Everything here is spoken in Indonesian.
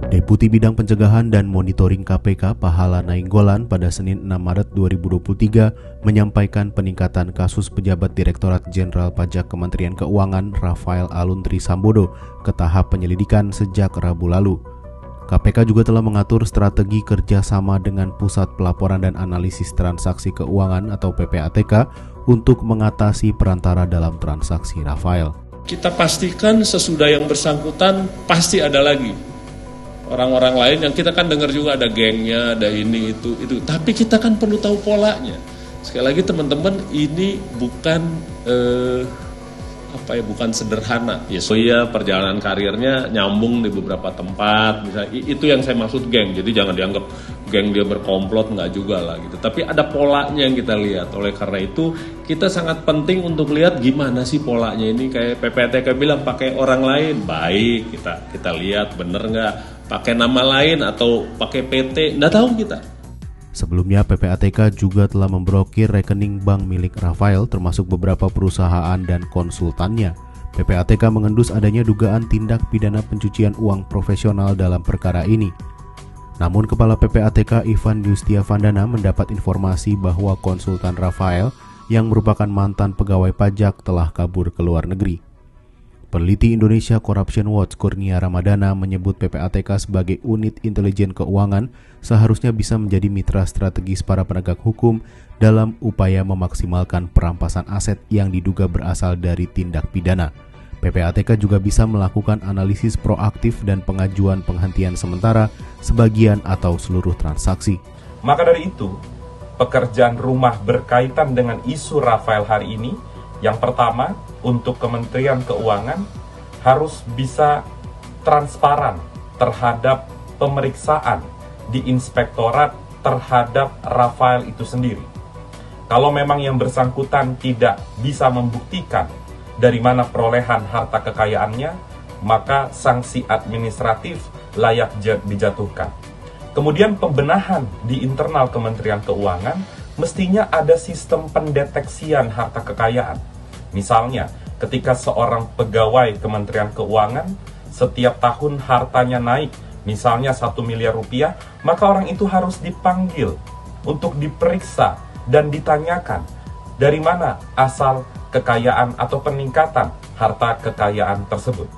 Deputi Bidang Pencegahan dan Monitoring KPK Pahala Nainggolan pada Senin 6 Maret 2023 menyampaikan peningkatan kasus pejabat Direktorat Jenderal Pajak Kementerian Keuangan Rafael Aluntri Sambodo ke tahap penyelidikan sejak Rabu lalu. KPK juga telah mengatur strategi kerjasama dengan Pusat Pelaporan dan Analisis Transaksi Keuangan atau PPATK untuk mengatasi perantara dalam transaksi Rafael. Kita pastikan sesudah yang bersangkutan pasti ada lagi orang-orang lain yang kita kan dengar juga ada gengnya, ada ini itu. Tapi kita kan perlu tahu polanya. Sekali lagi teman-teman, ini bukan bukan sederhana. Ya, perjalanan karirnya nyambung di beberapa tempat. Misalnya itu yang saya maksud geng. Jadi jangan dianggap geng dia berkomplot, enggak juga lah gitu. Tapi ada polanya yang kita lihat. Oleh karena itu kita sangat penting untuk lihat gimana sih polanya ini. Kayak PPATK bilang pakai orang lain, baik kita lihat bener nggak. Pakai nama lain atau pakai PT, nggak tahu kita. Sebelumnya PPATK juga telah memblokir rekening bank milik Rafael termasuk beberapa perusahaan dan konsultannya. PPATK mengendus adanya dugaan tindak pidana pencucian uang profesional dalam perkara ini. Namun Kepala PPATK Ivan Yustiavandana mendapat informasi bahwa konsultan Rafael yang merupakan mantan pegawai pajak telah kabur ke luar negeri. Peneliti Indonesia Corruption Watch Kurnia Ramadana menyebut PPATK sebagai unit intelijen keuangan seharusnya bisa menjadi mitra strategis para penegak hukum dalam upaya memaksimalkan perampasan aset yang diduga berasal dari tindak pidana. PPATK juga bisa melakukan analisis proaktif dan pengajuan penghentian sementara sebagian atau seluruh transaksi. Maka dari itu, pekerjaan rumah berkaitan dengan isu Rafael hari ini, yang pertama, untuk Kementerian Keuangan harus bisa transparan terhadap pemeriksaan di inspektorat terhadap Rafael itu sendiri. Kalau memang yang bersangkutan tidak bisa membuktikan dari mana perolehan harta kekayaannya, maka sanksi administratif layak dijatuhkan. Kemudian pembenahan di internal Kementerian Keuangan mestinya ada sistem pendeteksian harta kekayaan. Misalnya, ketika seorang pegawai Kementerian Keuangan setiap tahun hartanya naik, misalnya 1 miliar rupiah, maka orang itu harus dipanggil untuk diperiksa dan ditanyakan dari mana asal kekayaan atau peningkatan harta kekayaan tersebut.